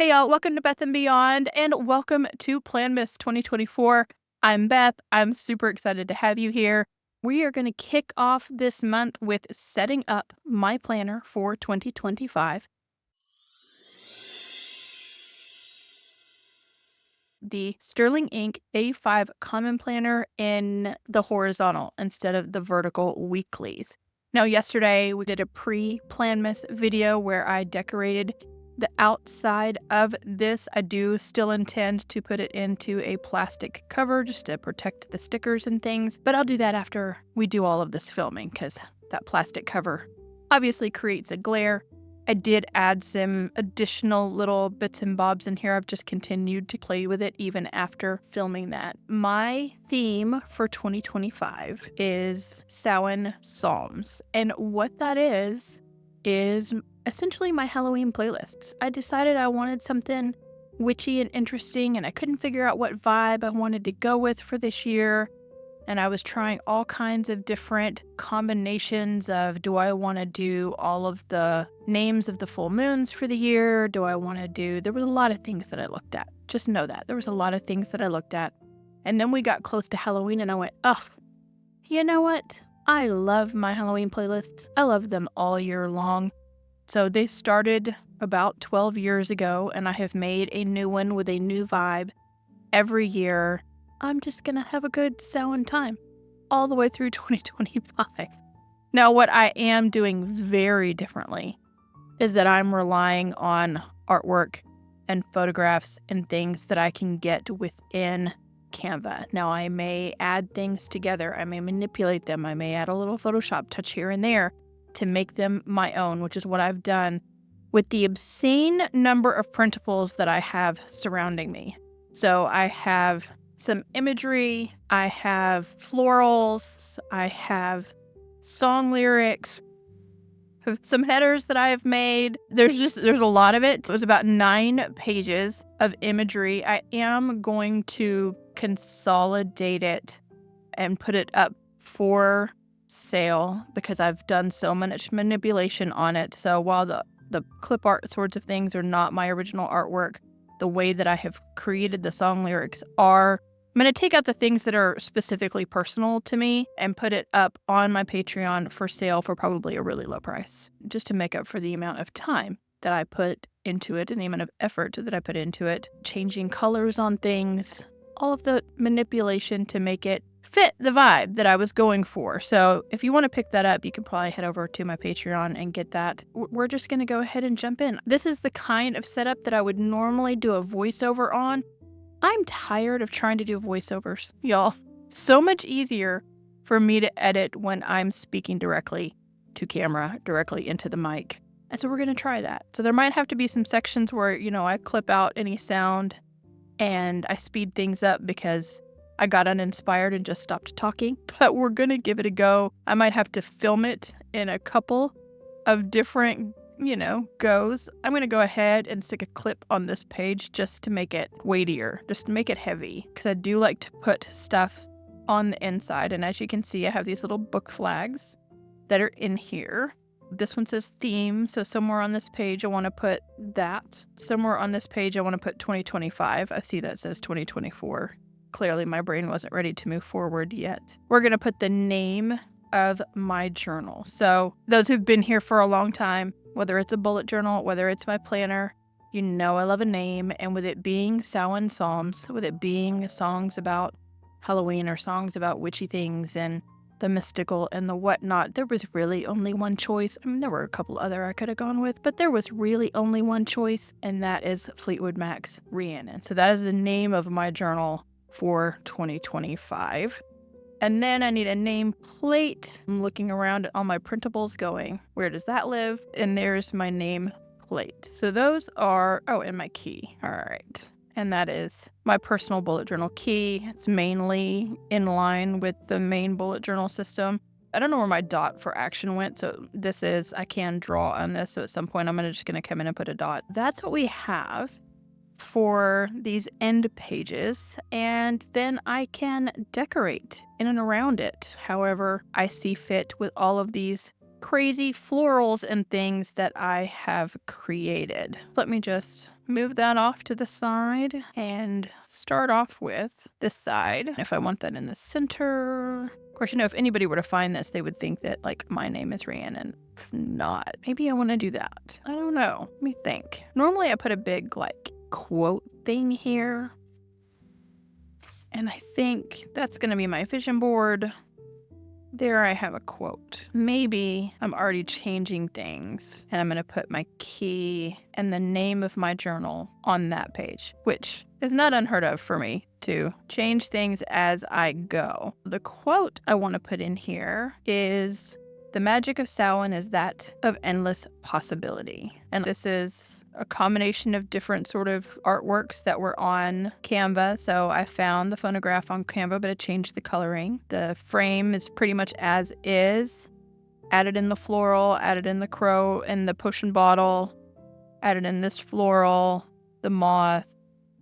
Hey y'all, welcome to Beth and Beyond, and welcome to PLANMAS 2024. I'm Beth. I'm super excited to have you here. We are going to kick off this month with setting up my planner for 2025. The Sterling Ink A5 Common Planner in the horizontal instead of the vertical weeklies. Now, yesterday we did a pre-PLANMAS video where I decorated the outside of this. I do still intend to put it into a plastic cover just to protect the stickers and things, but I'll do that after we do all of this filming because that plastic cover obviously creates a glare. I did add some additional little bits and bobs in here. I've just continued to play with it even after filming that. My theme for 2025 is Samhain Psalms. And what that is essentially my Halloween playlists. I decided I wanted something witchy and interesting, and I couldn't figure out what vibe I wanted to go with for this year. And I was trying all kinds of different combinations of, do I want to do all of the names of the full moons for the year? Do I want to do, there was a lot of things that I looked at. Just know that. There was a lot of things that I looked at. And then we got close to Halloween and I went, oh, you know what? I love my Halloween playlists. I love them all year long. So they started about 12 years ago, and I have made a new one with a new vibe every year. I'm just going to have a good Samhain time all the way through 2025. Now, what I am doing very differently is that I'm relying on artwork and photographs and things that I can get within Canva. Now, I may add things together. I may manipulate them. I may add a little Photoshop touch here and there to make them my own, which is what I've done with the obscene number of printables that I have surrounding me. So I have some imagery, I have florals, I have song lyrics, some headers that I have made. There's a lot of it. It was about 9 pages of imagery. I am going to consolidate it and put it up for sale because I've done so much manipulation on it. So while the clip art sorts of things are not my original artwork, the way that I have created the song lyrics are, I'm going to take out the things that are specifically personal to me and put it up on my Patreon for sale for probably a really low price, just to make up for the amount of time that I put into it and the amount of effort that I put into it, changing colors on things, all of the manipulation to make it fit the vibe that I was going for. So if you want to pick that up, you can probably head over to my Patreon and get that. We're just going to go ahead and jump in. This is the kind of setup that I would normally do a voiceover on. I'm tired of trying to do voiceovers, y'all. So much easier for me to edit when I'm speaking directly to camera, directly into the mic. And so we're going to try that. So there might have to be some sections where, I clip out any sound and I speed things up because I got uninspired and just stopped talking. But we're going to give it a go. I might have to film it in a couple of different goes. I'm going to go ahead and stick a clip on this page just to make it weightier, just to make it heavy, because I do like to put stuff on the inside. And as you can see, I have these little book flags that are in here. This one says theme, so somewhere on this page I want to put that. Somewhere on this page I want to put 2025. I see that says 2024. Clearly my brain wasn't ready to move forward yet. We're going to put the name of my journal. So those who've been here for a long time, whether it's a bullet journal, whether it's my planner, I love a name. And with it being Samhain Psalms, with it being songs about Halloween or songs about witchy things and the mystical and the whatnot, there was really only one choice. I mean, there were a couple other I could have gone with, but there was really only one choice, and that is Fleetwood Mac's Rhiannon. So that is the name of my journal for 2025. And then I need a nameplate. I'm looking around at all my printables going, where does that live? And there's my nameplate. So those are, and my key. All right. And that is my personal bullet journal key. It's mainly in line with the main bullet journal system. I don't know where my dot for action went. So I can draw on this. So at some point I'm just going to come in and put a dot. That's what we have for these end pages, and then I can decorate in and around it however I see fit with all of these crazy florals and things that I have created. Let me just move that off to the side and start off with this side. If I want that in the center. Of course, if anybody were to find this, they would think that, like, my name is Rhiannon. It's not. Maybe I want to do that. I don't know. Let me think. Normally, I put a big, like, quote thing here. And I think that's going to be my vision board. There I have a quote. Maybe I'm already changing things and I'm going to put my key and the name of my journal on that page, which is not unheard of for me to change things as I go. The quote I want to put in here is, "The magic of Samhain is that of endless possibility." And this is a combination of different sort of artworks that were on Canva. So I found the photograph on Canva, but I changed the coloring. The frame is pretty much as is. Added in the floral, added in the crow and the potion bottle, added in this floral, the moth,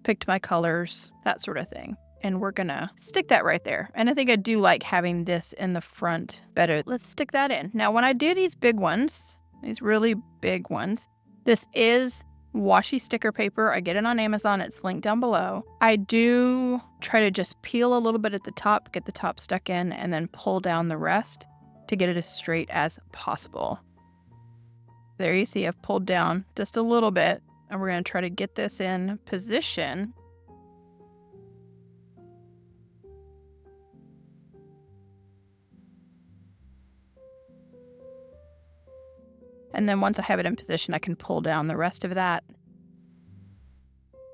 picked my colors, that sort of thing. And we're gonna stick that right there. And I think I do like having this in the front better. Let's stick that in. Now, when I do these big ones, these really big ones, this is washi sticker paper. I get it on Amazon. It's linked down below. I do try to just peel a little bit at the top, get the top stuck in, and then pull down the rest to get it as straight as possible. There you see I've pulled down just a little bit, and we're going to try to get this in position. And then once I have it in position, I can pull down the rest of that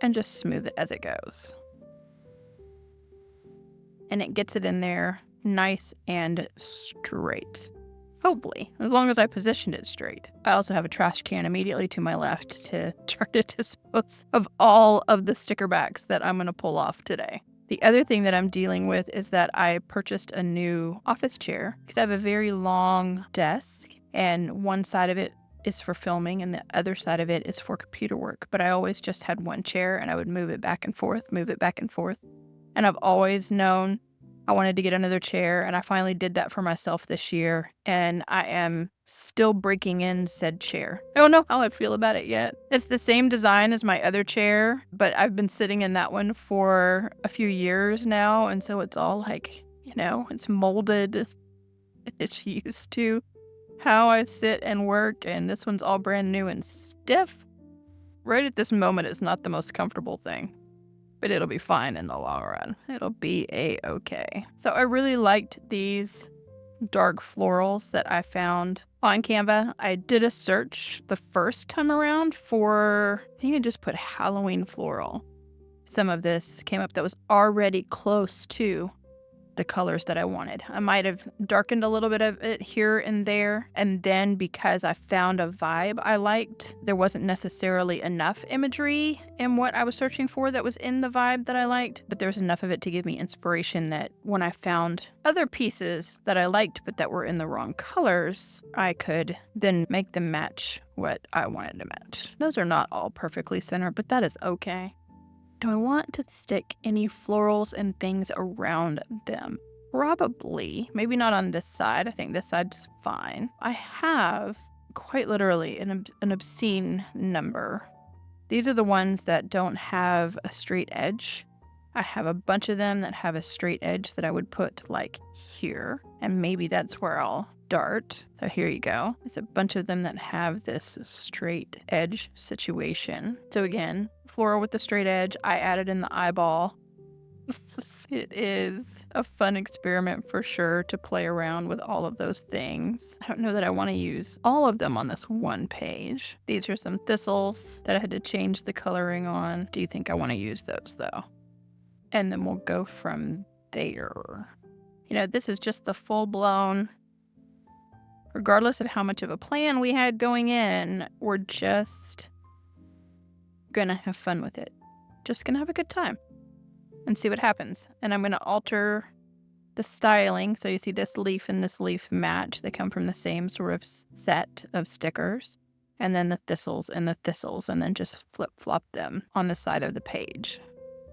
and just smooth it as it goes. And it gets it in there nice and straight. Hopefully, as long as I positioned it straight. I also have a trash can immediately to my left to try to dispose of all of the sticker backs that I'm going to pull off today. The other thing that I'm dealing with is that I purchased a new office chair because I have a very long desk. And one side of it is for filming and the other side of it is for computer work. But I always just had one chair and I would move it back and forth, move it back and forth. And I've always known I wanted to get another chair, and I finally did that for myself this year. And I am still breaking in said chair. I don't know how I feel about it yet. It's the same design as my other chair, but I've been sitting in that one for a few years now. And so it's all like, it's molded. It's used to how I sit and work, and this one's all brand new and stiff. Right at this moment, it's not the most comfortable thing, but it'll be fine in the long run. It'll be a-okay. So I really liked these dark florals that I found on Canva. I did a search the first time around for, I think I just put Halloween floral. Some of this came up that was already close to the colors that I wanted. I might have darkened a little bit of it here and there. And then because I found a vibe I liked, there wasn't necessarily enough imagery in what I was searching for that was in the vibe that I liked, but there was enough of it to give me inspiration that when I found other pieces that I liked but that were in the wrong colors, I could then make them match what I wanted to match. Those are not all perfectly centered, but that is okay. Do I want to stick any florals and things around them? Probably. Maybe not on this side. I think this side's fine. I have quite literally an obscene number. These are the ones that don't have a straight edge. I have a bunch of them that have a straight edge that I would put like here. And maybe that's where I'll dart. So here you go. There's a bunch of them that have this straight edge situation. So again, floral with the straight edge. I added in the eyeball. It is a fun experiment for sure to play around with all of those things. I don't know that I want to use all of them on this one page. These are some thistles that I had to change the coloring on. Do you think I want to use those though? And then we'll go from there. This is just the full-blown, regardless of how much of a plan we had going in, we're just gonna have fun with it. Just gonna have a good time and see what happens. And I'm gonna alter the styling. So you see this leaf and this leaf match. They come from the same sort of set of stickers. And then the thistles and the thistles, and then just flip-flop them on the side of the page.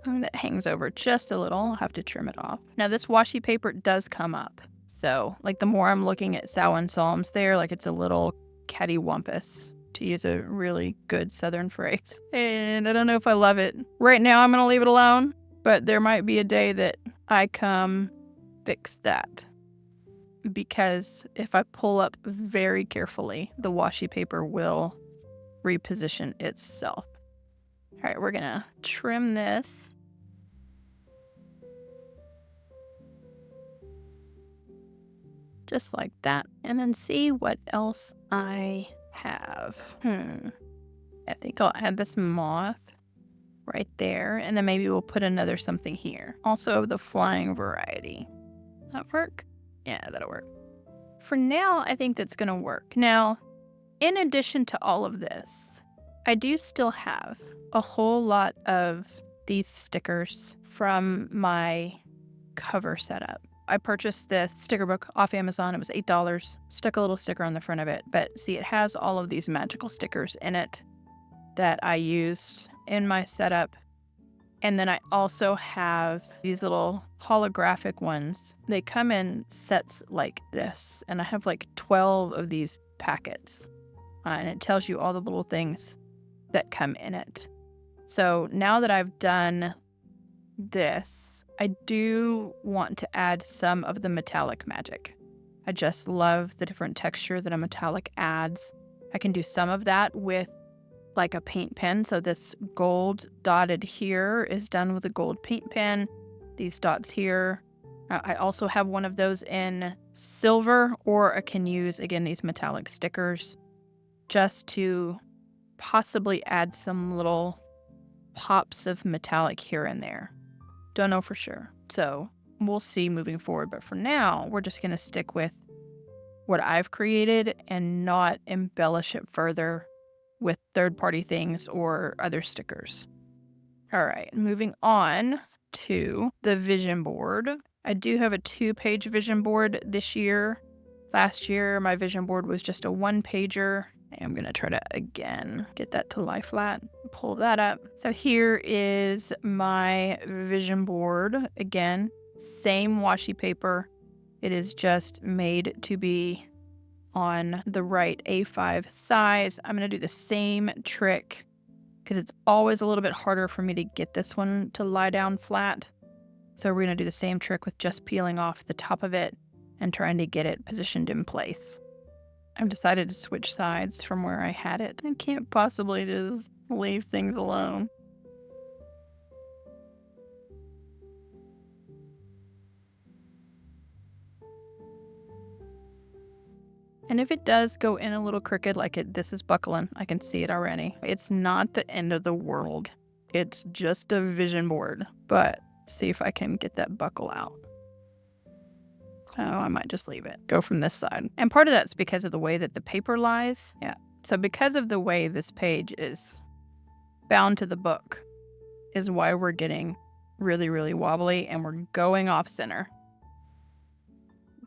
And that hangs over just a little. I'll have to trim it off. Now this washi paper does come up. So like the more I'm looking at Samhain Psalms there, like it's a little cattywampus to use a really good Southern phrase. And I don't know if I love it. Right now, I'm going to leave it alone, but there might be a day that I come fix that. Because if I pull up very carefully, the washi paper will reposition itself. All right, we're going to trim this. Just like that. And then see what else I have. I think I'll add this moth right there. And then maybe we'll put another something here. Also the flying variety. That work? Yeah, that'll work. For now, I think that's going to work. Now, in addition to all of this, I do still have a whole lot of these stickers from my cover setup. I purchased this sticker book off Amazon. It was $8. Stuck a little sticker on the front of it. But see, it has all of these magical stickers in it that I used in my setup. And then I also have these little holographic ones. They come in sets like this. And I have like 12 of these packets. And it tells you all the little things that come in it. So now that I've done this, I do want to add some of the metallic magic. I just love the different texture that a metallic adds. I can do some of that with like a paint pen. So this gold dotted here is done with a gold paint pen. These dots here. I also have one of those in silver, or I can use, again, these metallic stickers just to possibly add some little pops of metallic here and there. Don't know for sure. So we'll see moving forward. But for now, we're just going to stick with what I've created and not embellish it further with third-party things or other stickers. All right, moving on to the vision board. I do have a 2-page vision board this year. Last year, my vision board was just a 1-pager. I'm going to try to, again, get that to lie flat, pull that up. So here is my vision board. Again, same washi paper. It is just made to be on the right A5 size. I'm going to do the same trick because it's always a little bit harder for me to get this one to lie down flat. So we're going to do the same trick with just peeling off the top of it and trying to get it positioned in place. I've decided to switch sides from where I had it. I can't possibly just leave things alone. And if it does go in a little crooked, like this is buckling, I can see it already. It's not the end of the world. It's just a vision board. But see if I can get that buckle out. Oh, I might just leave it. Go from this side. And part of that's because of the way that the paper lies. Yeah. So because of the way this page is bound to the book is why we're getting really, really wobbly and we're going off center.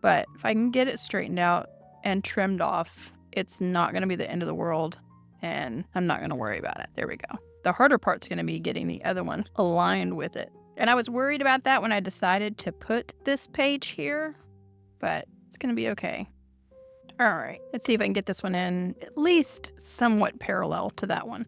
But if I can get it straightened out and trimmed off, it's not going to be the end of the world and I'm not going to worry about it. There we go. The harder part's going to be getting the other one aligned with it. And I was worried about that when I decided to put this page here. But it's going to be okay. All right, let's see if I can get this one in at least somewhat parallel to that one.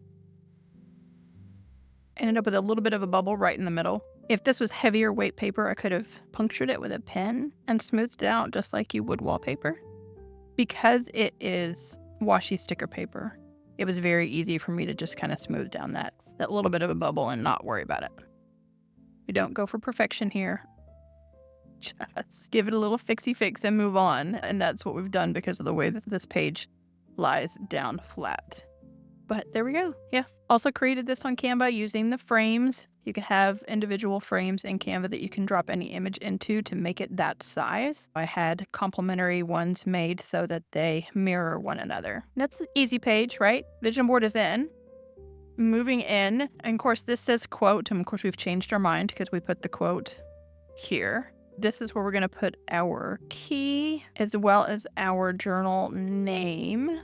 Ended up with a little bit of a bubble right in the middle. If this was heavier weight paper, I could have punctured it with a pen and smoothed it out just like you would wallpaper. Because it is washi sticker paper, it was very easy for me to just kind of smooth down that little bit of a bubble and not worry about it. We don't go for perfection here. Just give it a little fixie fix and move on. And that's what we've done because of the way that this page lies down flat. But there we go. Yeah. Also created this on Canva using the frames. You can have individual frames in Canva that you can drop any image into to make it that size. I had complementary ones made so that they mirror one another. That's the easy page, right? Vision board is in. Moving in. And of course, this says quote. And of course, we've changed our mind because we put the quote here. This is where we're going to put our key as well as our journal name.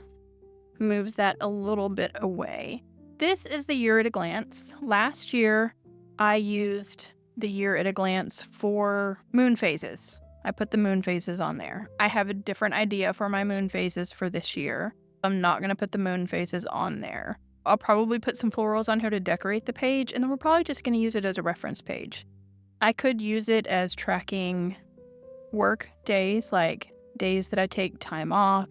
Moves that a little bit away. This is the year at a glance. Last year, I used the year at a glance for moon phases. I put the moon phases on there. I have a different idea for my moon phases for this year. I'm not going to put the moon phases on there. I'll probably put some florals on here to decorate the page, and then we're probably just going to use it as a reference page. I could use it as tracking work days, like days that I take time off,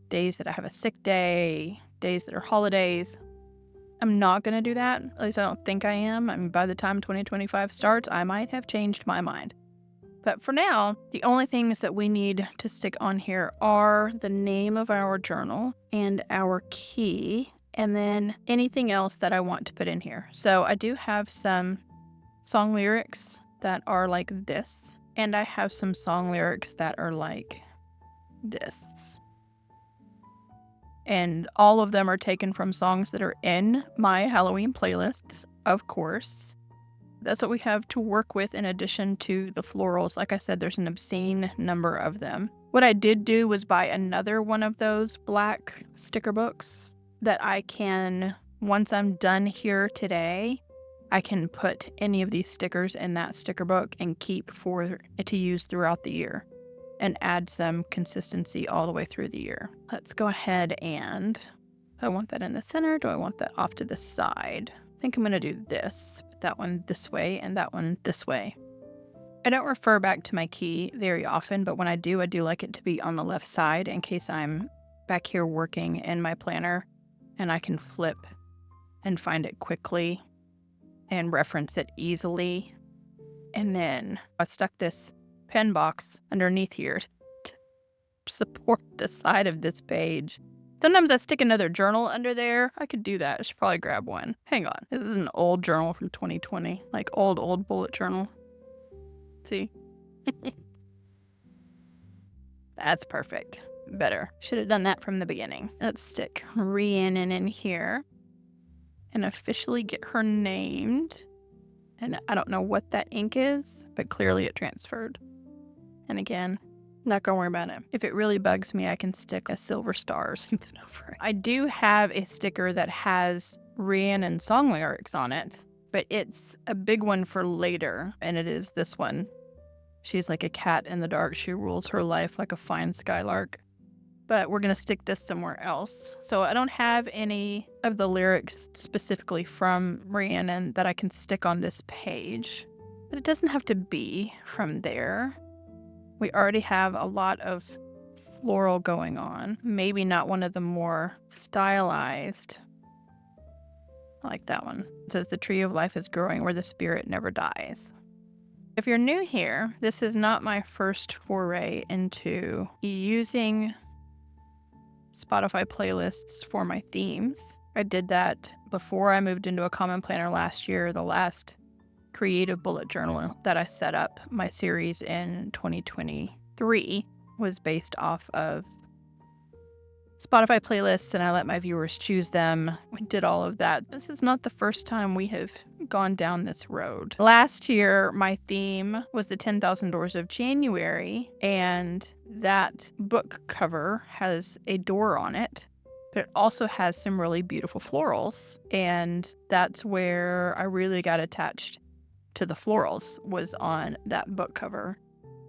days that I have a sick day, days that are holidays. I'm not going to do that. At least I don't think I am. I mean, by the time 2025 starts, I might have changed my mind. But for now, the only things that we need to stick on here are the name of our journal and our key, and then anything else that I want to put in here. So I do have some song lyrics that are like this, and I have some song lyrics that are like this. And all of them are taken from songs that are in my Halloween playlists, of course. That's what we have to work with in addition to the florals. Like I said, there's an obscene number of them. What I did do was buy another one of those black sticker books that I can, once I'm done here today, I can put any of these stickers in that sticker book and keep to use throughout the year and add some consistency all the way through the year. Let's go ahead and, do I want that in the center? Do I want that off to the side? I think I'm going to do this. Put that one this way and that one this way. I don't refer back to my key very often, but when I do like it to be on the left side in case I'm back here working in my planner and I can flip and find it quickly and reference it easily. And then I stuck this pen box underneath here to support the side of this page. Sometimes I stick another journal under there. I could do that. I should probably grab one. Hang on. This is an old journal from 2020. Like old bullet journal. See? That's perfect. Better. Should have done that from the beginning. Let's stick Rhiannon in here and officially get her named. And I don't know what that ink is, but clearly it transferred. And again, not gonna worry about it. If it really bugs me, I can stick a silver star or something over it. I do have a sticker that has Rhiannon song lyrics on it, but it's a big one for later, and it is this one. She's like a cat in the dark. She rules her life like a fine skylark. But we're gonna stick this somewhere else. So I don't have any of the lyrics specifically from Rhiannon that I can stick on this page, but it doesn't have to be from there. We already have a lot of floral going on. Maybe not one of the more stylized. I like that one. It says the tree of life is growing where the spirit never dies. If you're new here, this is not my first foray into using Spotify playlists for my themes. I did that before I moved into a common planner last year. The last creative bullet journal that I set up, my series in 2023, was based off of Spotify playlists, and I let my viewers choose them. We did all of that. This is not the first time we have gone down this road. Last year, my theme was the 10,000 Doors of January, and that book cover has a door on it, but it also has some really beautiful florals, and that's where I really got attached to the florals, was on that book cover.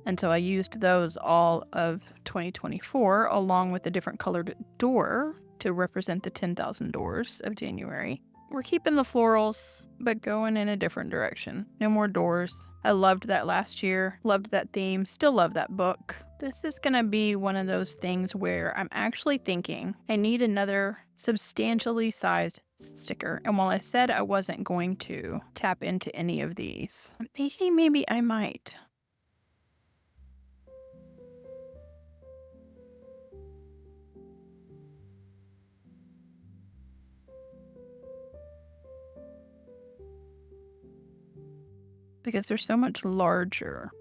And so I used those all of 2024 along with a different colored door to represent the 10,000 Doors of January. We're keeping the florals, but going in a different direction. No more doors. I loved that last year, loved that theme, still love that book. This is going to be one of those things where I'm actually thinking I need another substantially sized sticker. And while I said I wasn't going to tap into any of these, I'm thinking maybe I might. Because they're so much larger.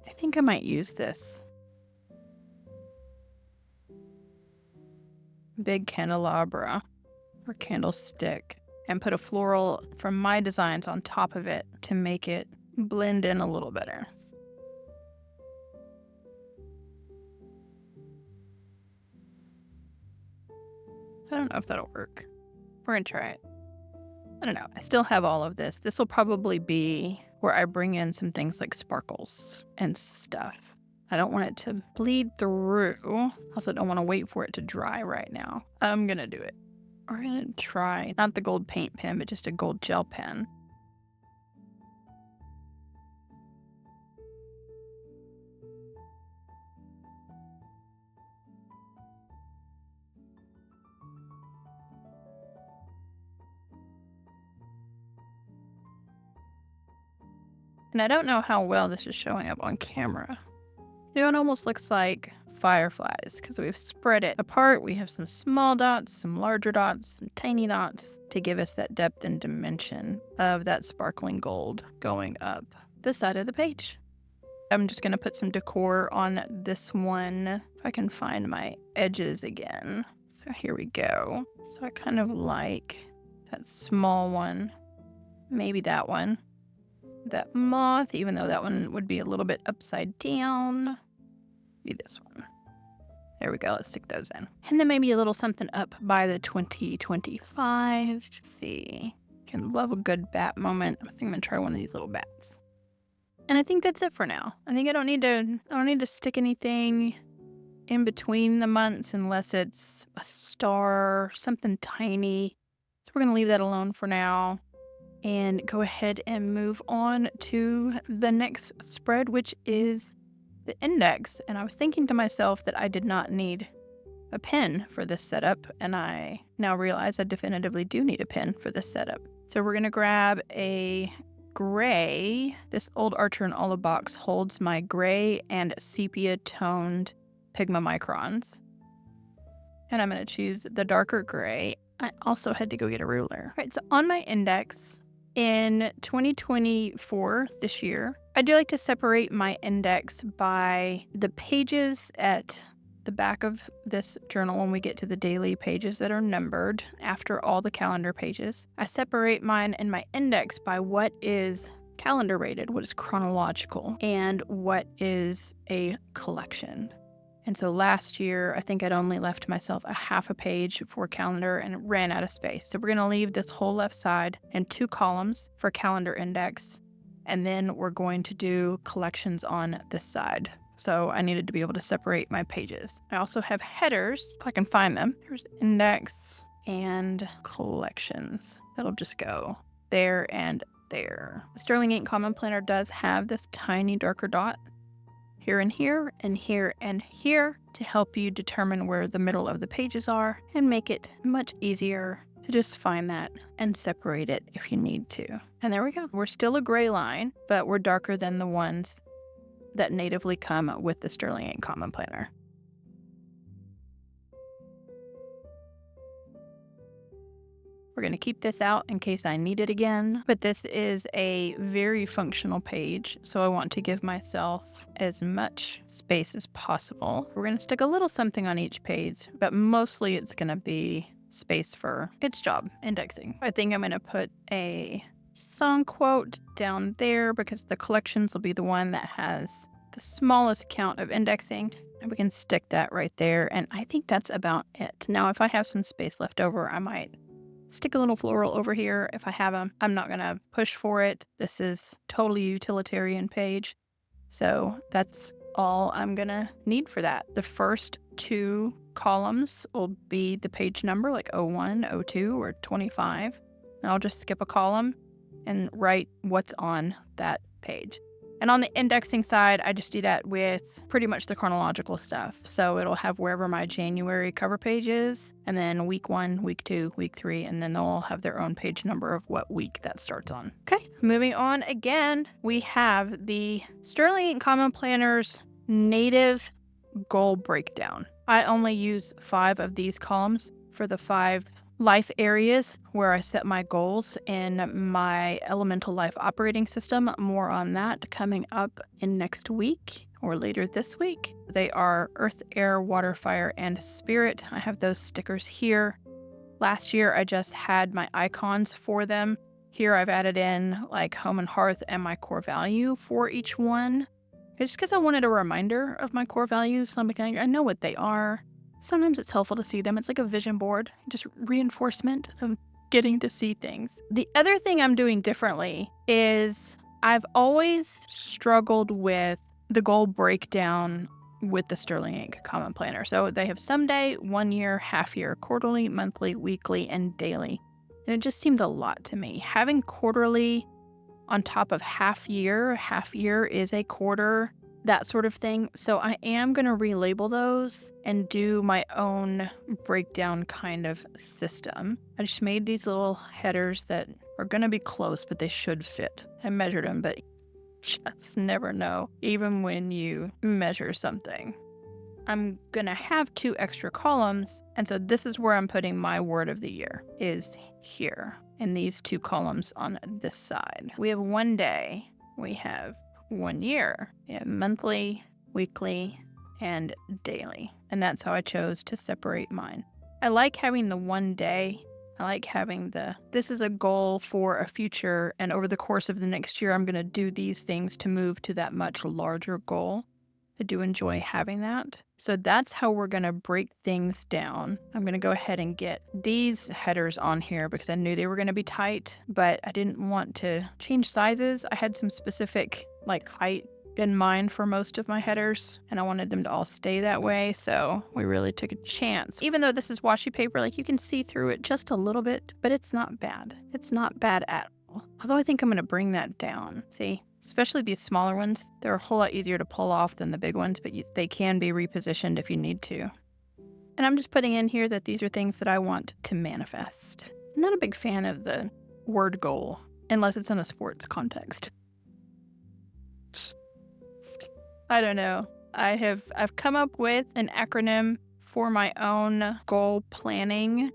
I think I might use this big candelabra or candlestick and put a floral from my designs on top of it to make it blend in a little better. I don't know if that'll work. We're gonna try it. I don't know. I still have all of this. This will probably be where I bring in some things like sparkles and stuff. I don't want it to bleed through. Also, don't want to wait for it to dry right now. I'm going to do it. We're going to try not the gold paint pen, but just a gold gel pen. And I don't know how well this is showing up on camera. You know, it almost looks like fireflies because we've spread it apart. We have some small dots, some larger dots, some tiny dots to give us that depth and dimension of that sparkling gold going up the side of the page. I'm just going to put some decor on this one if I can find my edges again. So here we go. So I kind of like that small one, maybe that one. That moth, even though that one would be a little bit upside down. Be this one. There we go. Let's stick those in. And then maybe a little something up by the 2025. Let's see. Can love a good bat moment. I think I'm gonna try one of these little bats. And I think that's it for now. I think I don't need to stick anything in between the months unless it's a star, something tiny. So we're gonna leave that alone for now. And go ahead and move on to the next spread, which is the index. And I was thinking to myself that I did not need a pen for this setup, and I now realize I definitively do need a pen for this setup. So we're going to grab a gray. This old Archer and Olive box holds my gray and sepia toned Pigma microns. And I'm going to choose the darker gray. I also had to go get a ruler. All right, so on my index, in 2024, this year, I do like to separate my index by the pages at the back of this journal when we get to the daily pages that are numbered after all the calendar pages. I separate mine and my index by what is calendar rated, what is chronological, and what is a collection. And so last year, I think I'd only left myself a half a page for calendar and ran out of space. So we're going to leave this whole left side and 2 columns for calendar index. And then we're going to do collections on this side. So I needed to be able to separate my pages. I also have headers, if I can find them. Here's index and collections. That'll just go there and there. The Sterling Ink Common Planner does have this tiny darker dot here and here and here and here to help you determine where the middle of the pages are and make it much easier to just find that and separate it if you need to. And there we go. We're still a gray line, but we're darker than the ones that natively come with the Sterling Ink Common Planner. We're going to keep this out in case I need it again, but this is a very functional page, so I want to give myself as much space as possible. We're going to stick a little something on each page, but mostly it's going to be space for its job, indexing. I think I'm going to put a song quote down there because the collections will be the one that has the smallest count of indexing, and we can stick that right there, and I think that's about it. Now, if I have some space left over, I might stick a little floral over here if I have them. I'm not going to push for it. This is totally utilitarian page. So that's all I'm going to need for that. The first 2 columns will be the page number, like 01, 02, or 25. And I'll just skip a column and write what's on that page. And on the indexing side, I just do that with pretty much the chronological stuff. So it'll have wherever my January cover page is, and then week 1, week 2, week 3, and then they'll all have their own page number of what week that starts on. Okay, moving on again, we have the Sterling Ink Common Planner's native goal breakdown. I only use 5 of these columns for the 5 life areas where I set my goals in my elemental life operating system. More on that coming up in next week or later this week. They are earth, air, water, fire, and spirit. I have those stickers here. Last year, I just had my icons for them. Here I've added in like home and hearth and my core value for each one. It's just because I wanted a reminder of my core values. So I know what they are. Sometimes it's helpful to see them. It's like a vision board, just reinforcement of getting to see things. The other thing I'm doing differently is I've always struggled with the goal breakdown with the Sterling Ink Common Planner. So they have someday, 1 year, half year, quarterly, monthly, weekly, and daily. And it just seemed a lot to me. Having quarterly on top of half year is a quarter, that sort of thing. So I am going to relabel those and do my own breakdown kind of system. I just made these little headers that are going to be close, but they should fit. I measured them, but just never know, even when you measure something. I'm going to have 2 extra columns, and so this is where I'm putting my word of the year, is here, in these 2 columns on this side. We have 1 day, we have 1 year, we have monthly, weekly, and daily, and that's how I chose to separate mine. I like having the 1 day. I like having this is a goal for a future, and over the course of the next year, I'm going to do these things to move to that much larger goal. I do enjoy having that. So that's how we're going to break things down. I'm going to go ahead and get these headers on here because I knew they were going to be tight, but I didn't want to change sizes. I had some specific height in mind for most of my headers, and I wanted them to all stay that way, so we really took a chance. Even though this is washi paper, you can see through it just a little bit, but it's not bad. It's not bad at all. Although I think I'm going to bring that down. See? Especially these smaller ones, they're a whole lot easier to pull off than the big ones, but they can be repositioned if you need to. And I'm just putting in here that these are things that I want to manifest. I'm not a big fan of the word goal, unless it's in a sports context. I don't know. I've come up with an acronym for my own goal planning.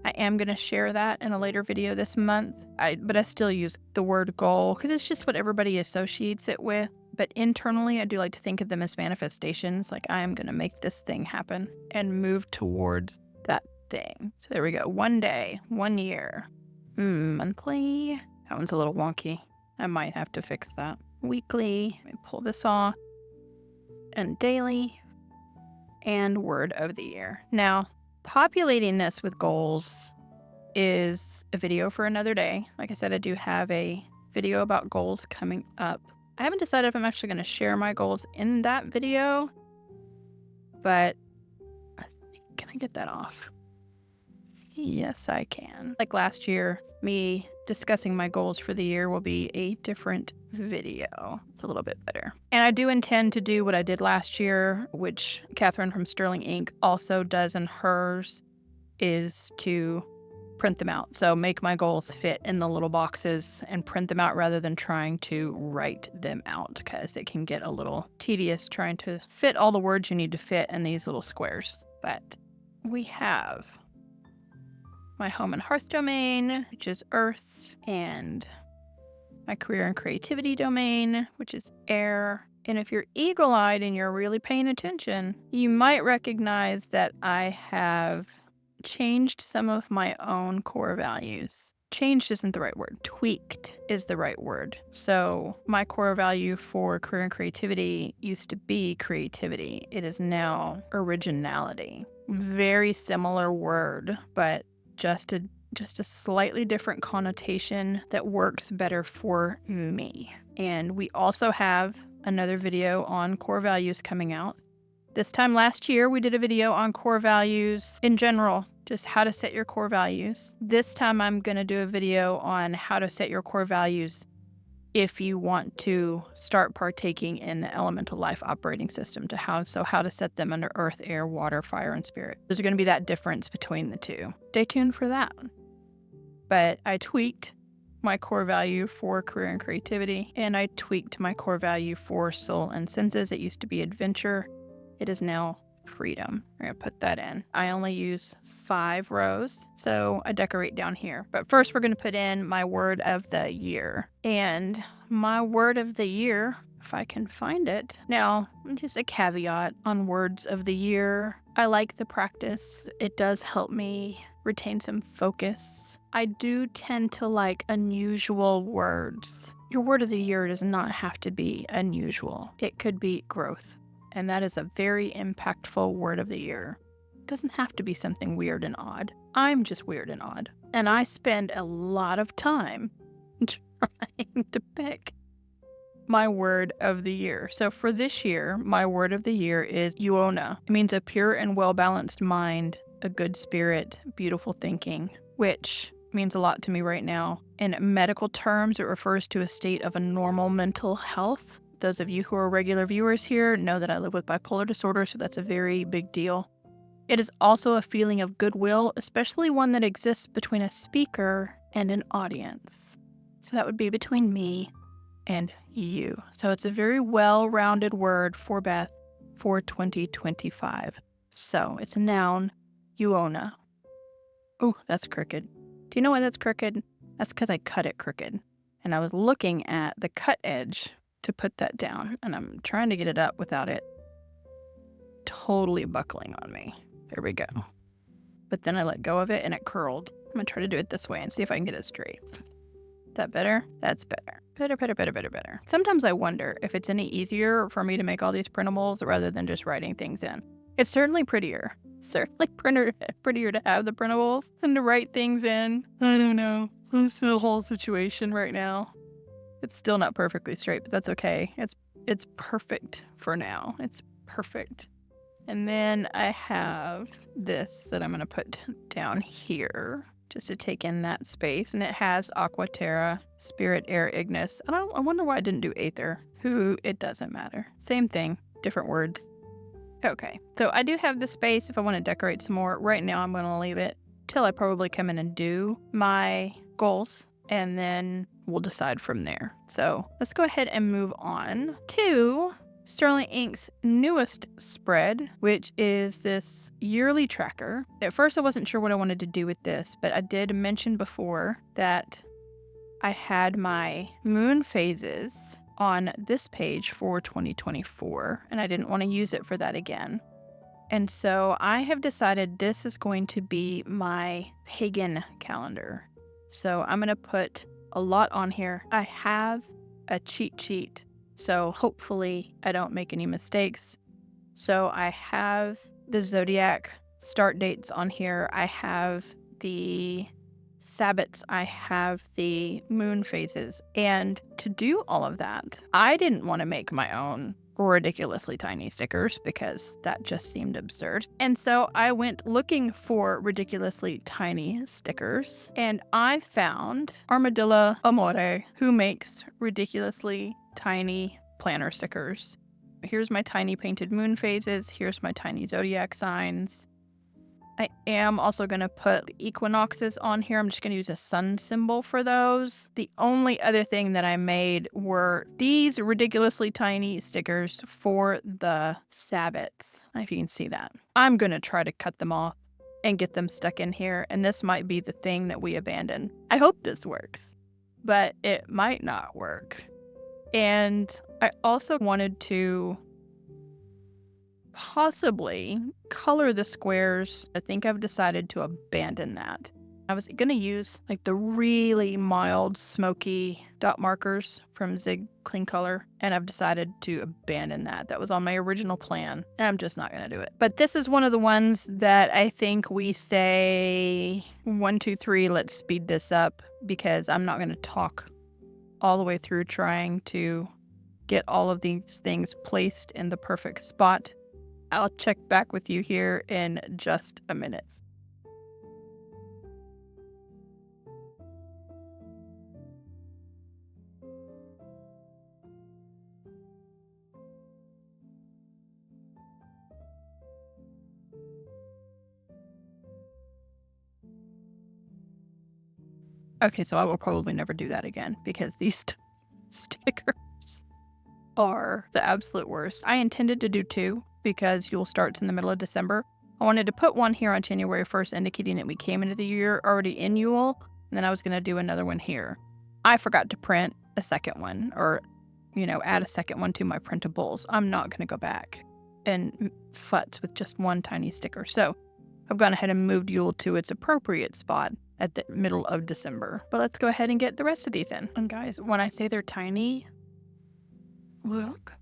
I am going to share that in a later video this month. But I still use the word goal because it's just what everybody associates it with. But internally, I do like to think of them as manifestations. I am going to make this thing happen and move towards that thing. So there we go. 1 day, 1 year. Monthly. That one's a little wonky. I might have to fix that. Weekly. Let me pull this off. And daily. And word of the year. Now, populating this with goals is a video for another day. Like I said, I do have a video about goals coming up. I haven't decided if I'm actually going to share my goals in that video, but can I get that off? Yes, I can. Like last year, me discussing my goals for the year will be a different video. It's a little bit better. And I do intend to do what I did last year, which Catherine from Sterling Ink also does in hers, is to print them out. So make my goals fit in the little boxes and print them out rather than trying to write them out, because it can get a little tedious trying to fit all the words you need to fit in these little squares. But we have my home and hearth domain, which is earth, and my career and creativity domain, which is air. And if you're eagle-eyed and you're really paying attention, you might recognize that I have changed some of my own core values. Changed isn't the right word. Tweaked is the right word. So my core value for career and creativity used to be creativity. It is now originality. Very similar word, but just a slightly different connotation that works better for me. And we also have another video on core values coming out. This time last year, we did a video on core values in general, just how to set your core values. This time I'm going to do a video on how to set your core values if you want to start partaking in the elemental life operating system, how to set them under earth, air, water, fire, and spirit. There's going to be that difference between the two. Stay tuned for that. But I tweaked my core value for career and creativity, and I tweaked my core value for soul and senses. It used to be adventure. It is now freedom. We're going to put that in. I only use 5 rows, so I decorate down here. But first we're going to put in my word of the year. And my word of the year, if I can find it. Now, just a caveat on words of the year. I like the practice. It does help me retain some focus. I do tend to like unusual words. Your word of the year does not have to be unusual. It could be growth. And that is a very impactful word of the year. It doesn't have to be something weird and odd. I'm just weird and odd. And I spend a lot of time trying to pick my word of the year. So for this year, my word of the year is Uona. It means a pure and well-balanced mind, a good spirit, beautiful thinking, which means a lot to me right now. In medical terms, it refers to a state of a normal mental health. Those of you who are regular viewers here know that I live with bipolar disorder, so that's a very big deal. It is also a feeling of goodwill, especially one that exists between a speaker and an audience. So that would be between me and you. So it's a very well-rounded word for Beth for 2025. So it's a noun, Uona. Oh, that's crooked. Do you know why that's crooked? That's because I cut it crooked. And I was looking at the cut edge to put that down, and I'm trying to get it up without it totally buckling on me. There we go. But then I let go of it and it curled. I'm gonna try to do it this way and see if I can get it straight. Is that better? That's better. Better. Sometimes I wonder if it's any easier for me to make all these printables rather than just writing things in. It's certainly prettier. Certainly prettier to have the printables than to write things in. I don't know. It's the whole situation right now. It's still not perfectly straight, but that's okay. It's perfect for now. It's perfect. And then I have this that I'm going to put down here just to take in that space. And it has Aqua, Terra, Spirit, Air, Ignis. I wonder why I didn't do Aether. It doesn't matter. Same thing, different words. Okay, so I do have the space if I want to decorate some more. Right now I'm going to leave it till I probably come in and do my goals, and then we'll decide from there. So let's go ahead and move on to Sterling Ink's newest spread, which is this yearly tracker. At first I wasn't sure what I wanted to do with this, but I did mention before that I had my moon phases on this page for 2024, and I didn't want to use it for that again. And so I have decided this is going to be my pagan calendar. So I'm going to put a lot on here. I have a cheat sheet, so hopefully I don't make any mistakes. So I have the zodiac start dates on here. I have the Sabbats, I have the moon phases. And to do all of that, I didn't want to make my own ridiculously tiny stickers because that just seemed absurd. And so I went looking for ridiculously tiny stickers, and I found Armadillo Amore, who makes ridiculously tiny planner stickers. Here's my tiny painted moon phases. Here's my tiny zodiac signs. I am also going to put equinoxes on here. I'm just going to use a sun symbol for those. The only other thing that I made were these ridiculously tiny stickers for the Sabbats. If you can see that. I'm going to try to cut them off and get them stuck in here, and this might be the thing that we abandon. I hope this works, but it might not work. And I also wanted to possibly color the squares. I think I've decided to abandon that. I was going to use like the really mild smoky dot markers from Zig Clean Color, and I've decided to abandon that. That was on my original plan, and I'm just not going to do it. But this is one of the ones that I think we say 1, 2, 3, let's speed this up, because I'm not going to talk all the way through trying to get all of these things placed in the perfect spot. I'll check back with you here in just a minute. Okay, so I will probably never do that again because these stickers are the absolute worst. I intended to do 2 because Yule starts in the middle of December. I wanted to put one here on January 1st, indicating that we came into the year already in Yule, and then I was going to do another one here. I forgot to print a second one, or, add a second one to my printables. I'm not going to go back and futz with just one tiny sticker. So I've gone ahead and moved Yule to its appropriate spot at the middle of December. But let's go ahead and get the rest of these in. And guys, when I say they're tiny, look.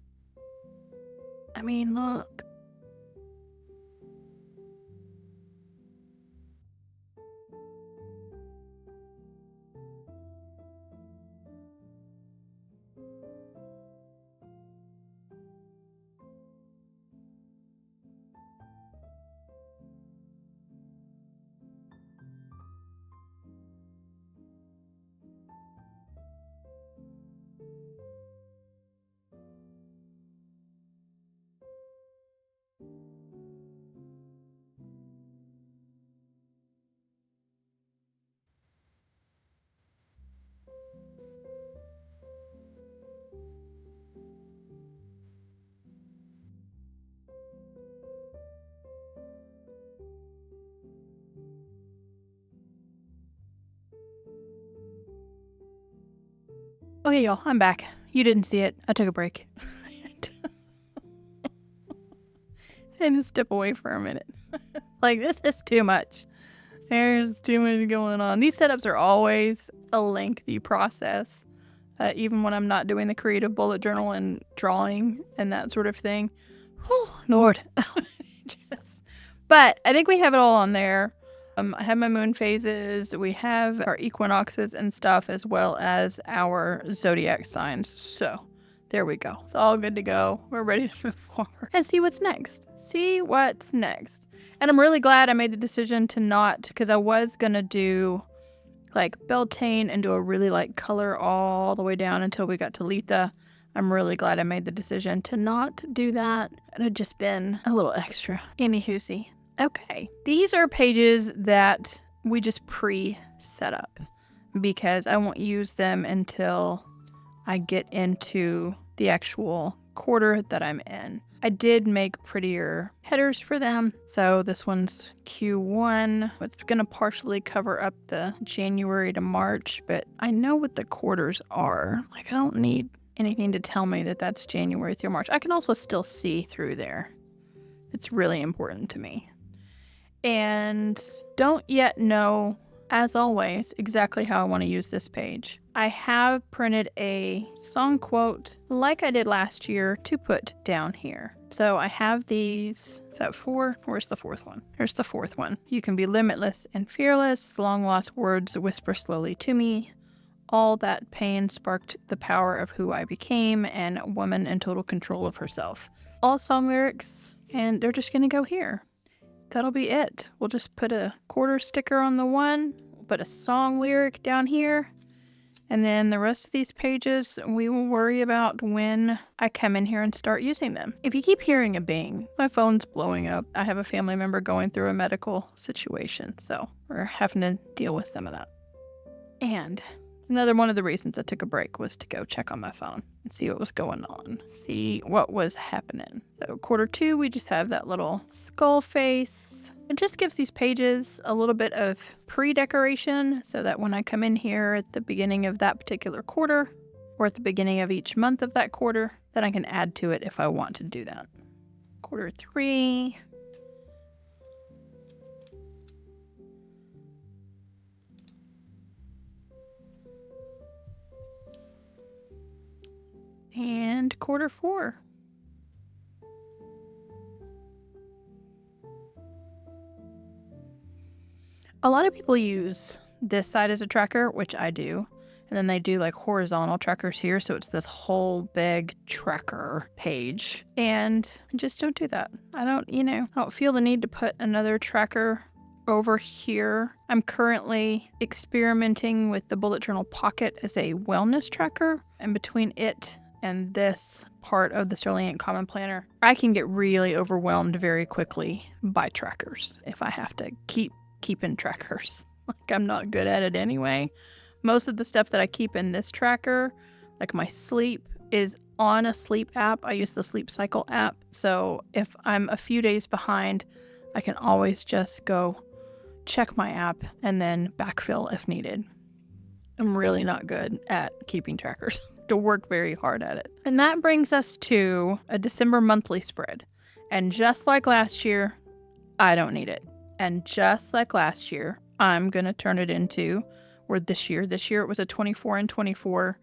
I mean, look. Okay, y'all, I'm back. You didn't see it. I took a break. And to step away for a minute. Like, this is too much. There's too much going on. These setups are always a lengthy process. Even when I'm not doing the creative bullet journal and drawing and that sort of thing. Oh, Lord. But I think we have it all on there. I have my moon phases. We have our equinoxes and stuff, as well as our zodiac signs. So there we go. It's all good to go. We're ready to move forward and see what's next. And I'm really glad I made the decision to not, because I was going to do like Beltane and do a really light color all the way down until we got to Letha. I'm really glad I made the decision to not do that. It had just been a little extra. Anywho, okay. These are pages that we just pre-set up because I won't use them until I get into the actual quarter that I'm in. I did make prettier headers for them. So this one's Q1. It's going to partially cover up the January to March, but I know what the quarters are. Like, I don't need anything to tell me that that's January through March. I can also still see through there. It's really important to me. And don't yet know, as always, exactly how I want to use this page. I have printed a song quote like I did last year to put down here. So I have these. Is that 4? Where's the 4th one? Here's the 4th one. You can be limitless and fearless. Long lost words whisper slowly to me. All that pain sparked the power of who I became, and a woman in total control of herself. All song lyrics, and they're just going to go here. That'll be it. We'll just put a quarter sticker on the one, we'll put a song lyric down here, and then the rest of these pages we will worry about when I come in here and start using them. If you keep hearing a bing, my phone's blowing up. I have a family member going through a medical situation, so we're having to deal with some of that. And another one of the reasons I took a break was to go check on my phone and see what was going on, see what was happening. So quarter 2, we just have that little skull face. It just gives these pages a little bit of pre-decoration so that when I come in here at the beginning of that particular quarter or at the beginning of each month of that quarter, then I can add to it if I want to do that. Quarter 3. And quarter 4. A lot of people use this side as a tracker, which I do. And then they do like horizontal trackers here. So it's this whole big tracker page. And I just don't do that. I don't feel the need to put another tracker over here. I'm currently experimenting with the bullet journal pocket as a wellness tracker. And between it and this part of the Sterling Ink Common Planner, I can get really overwhelmed very quickly by trackers if I have to keep keeping trackers. Like, I'm not good at it anyway. Most of the stuff that I keep in this tracker, like my sleep, is on a sleep app. I use the Sleep Cycle app. So if I'm a few days behind, I can always just go check my app and then backfill if needed. I'm really not good at keeping trackers. To work very hard at it. And that brings us to a December monthly spread. And just like last year, I don't need it. And just like last year, I'm going to turn it into, or this year it was a 24 and 24.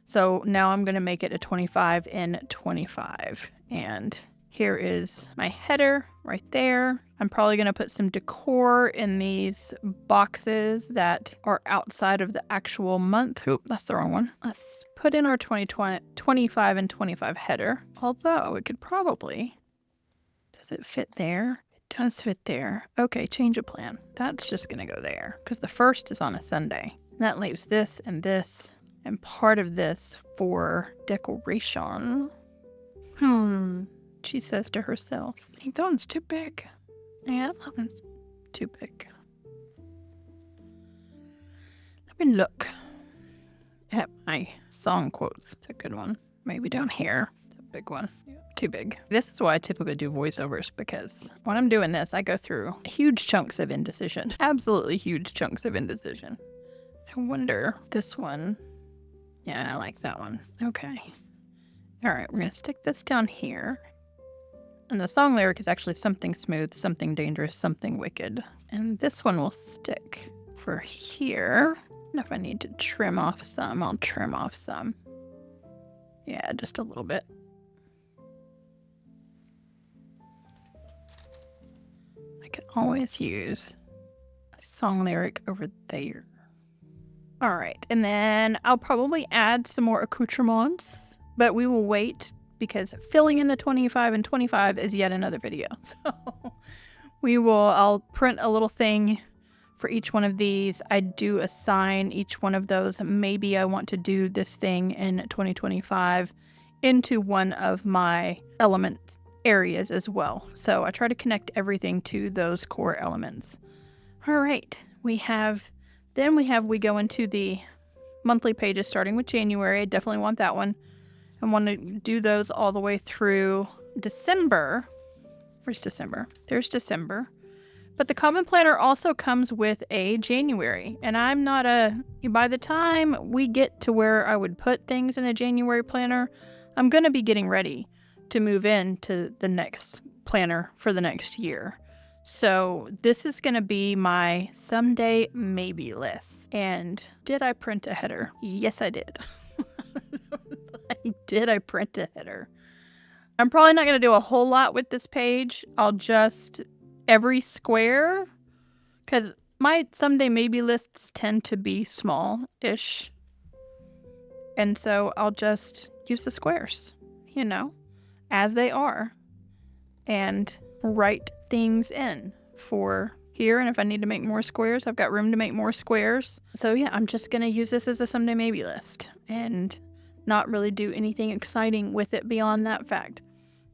So now I'm going to make it a 25 and 25. And here is my header right there. I'm probably going to put some decor in these boxes that are outside of the actual month. Oop, that's the wrong one. Let's put in our 25 and 25 header. Although it could probably, does it fit there? It does fit there. Okay, change of plan. That's just going to go there because the 1st is on a Sunday. And that leaves this and part of this for decoration. She says to herself, I think that one's too big. Yeah, that one's too big. Let me look at my song quotes. It's a good one. Maybe down here. It's a big one. Yeah, too big. This is why I typically do voiceovers, because when I'm doing this, I go through huge chunks of indecision. Absolutely huge chunks of indecision. I wonder, this one, Yeah, I like that one. Okay. All right, we're going to stick this down here. And the song lyric is actually something smooth, something dangerous, something wicked. And this one will stick for here. And if I need to trim off some, I'll trim off some. Yeah, just a little bit. I can always use a song lyric over there. All right, and then I'll probably add some more accoutrements, but we will wait because filling in the 25 and 25 is yet another video. So I'll print a little thing for each one of these. I do assign each one of those. Maybe I want to do this thing in 2025 into one of my element areas as well. So I try to connect everything to those core elements. All right, we go into the monthly pages starting with January. I definitely want that one. I want to do those all the way through December. Where's December? There's December. But the Common Planner also comes with a January. And by the time we get to where I would put things in a January planner, I'm going to be getting ready to move into the next planner for the next year. So this is going to be my someday maybe list. And did I print a header? Yes, I did. I print a header? I'm probably not going to do a whole lot with this page. I'll just every square, because my someday maybe lists tend to be small-ish. And so I'll just use the squares, as they are, and write things in for here. And if I need to make more squares, I've got room to make more squares. So yeah, I'm just going to use this as a someday maybe list and not really do anything exciting with it beyond that fact.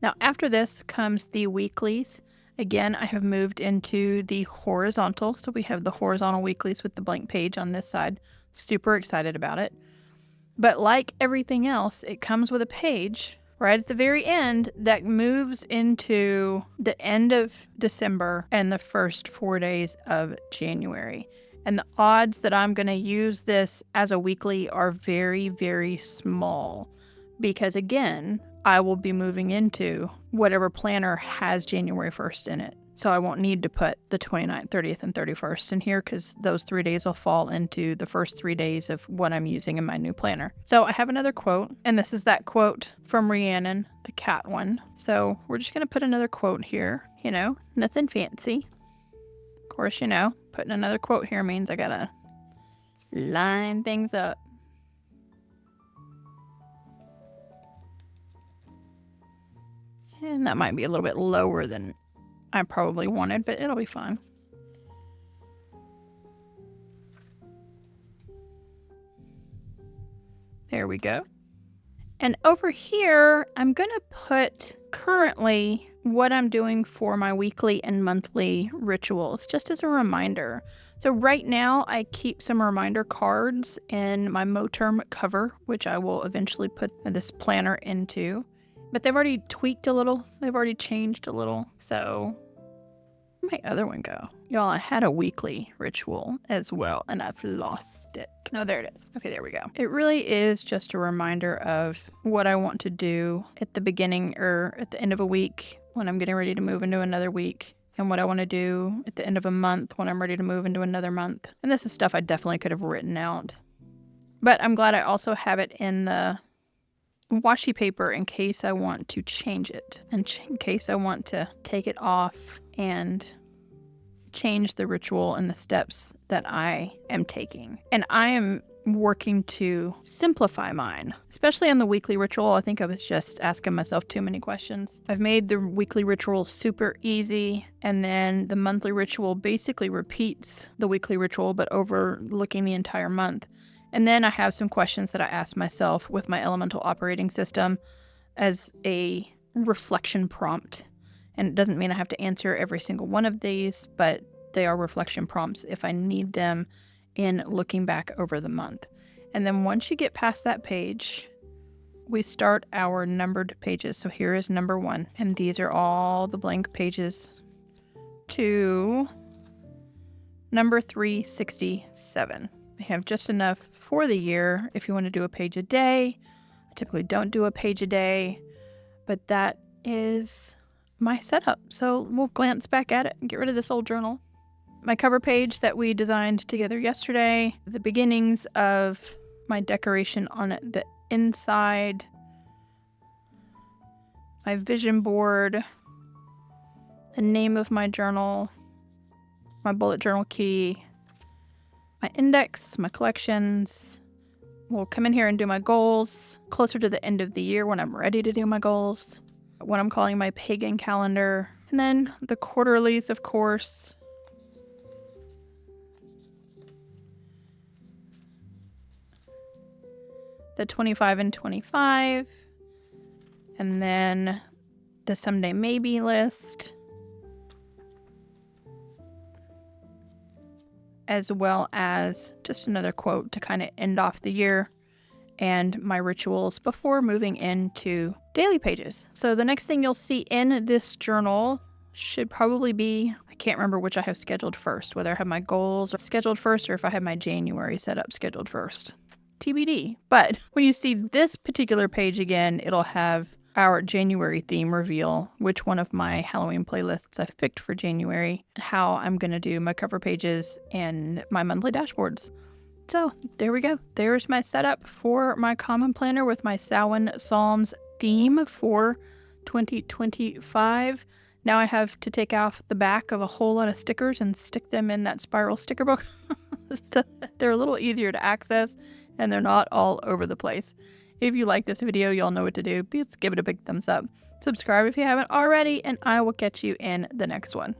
Now, after this comes the weeklies. Again, I have moved into the horizontal. So we have the horizontal weeklies with the blank page on this side. Super excited about it. But like everything else, it comes with a page right at the very end that moves into the end of December and the first 4 days of January. And the odds that I'm going to use this as a weekly are very, very small because, again, I will be moving into whatever planner has January 1st in it. So I won't need to put the 29th, 30th, and 31st in here because those 3 days will fall into the first 3 days of what I'm using in my new planner. So I have another quote, and this is that quote from Rhiannon, the cat one. So we're just going to put another quote here, nothing fancy. Of course, putting another quote here means I gotta line things up. And that might be a little bit lower than I probably wanted, but it'll be fine. There we go. And over here, I'm going to put currently what I'm doing for my weekly and monthly rituals, just as a reminder. So right now, I keep some reminder cards in my Moterm cover, which I will eventually put this planner into. But they've already tweaked a little. They've already changed a little. So where'd my other one go? Y'all, I had a weekly ritual as well, and I've lost it. No, there it is. Okay, there we go. It really is just a reminder of what I want to do at the beginning or at the end of a week when I'm getting ready to move into another week, and what I want to do at the end of a month when I'm ready to move into another month. And this is stuff I definitely could have written out. But I'm glad I also have it in the washi paper in case I want to change it and in case I want to take it off and change the ritual and the steps that I am taking. And I am working to simplify mine, especially on the weekly ritual. I think I was just asking myself too many questions. I've made the weekly ritual super easy, and then the monthly ritual basically repeats the weekly ritual but overlooking the entire month. And then I have some questions that I ask myself with my elemental operating system as a reflection prompt. And it doesn't mean I have to answer every single one of these, but they are reflection prompts if I need them in looking back over the month. And then once you get past that page, we start our numbered pages. So here is number 1, and these are all the blank pages to number 367. I have just enough for the year if you want to do a page a day. I typically don't do a page a day, but that is my setup. So we'll glance back at it and get rid of this old journal. My cover page that we designed together yesterday, the beginnings of my decoration on the inside, my vision board, the name of my journal, my bullet journal key, my index, my collections. We'll come in here and do my goals closer to the end of the year when I'm ready to do my goals, what I'm calling my pagan calendar, and then the quarterlies, of course. The 25 and 25, and then the someday maybe list, as well as just another quote to kind of end off the year, and my rituals before moving into daily pages. So the next thing you'll see in this journal should probably be, I can't remember which I have scheduled first, whether I have my goals scheduled first or if I have my January setup scheduled first. TBD. But when you see this particular page again, it'll have our January theme reveal, which one of my Halloween playlists I've picked for January, how I'm going to do my cover pages and my monthly dashboards. So there we go. There's my setup for my common planner with my Samhain Psalms theme for 2025. Now I have to take off the back of a whole lot of stickers and stick them in that spiral sticker book. So they're a little easier to access and they're not all over the place. If you like this video, you'll know what to do. Please give it a big thumbs up. Subscribe if you haven't already, and I will catch you in the next one.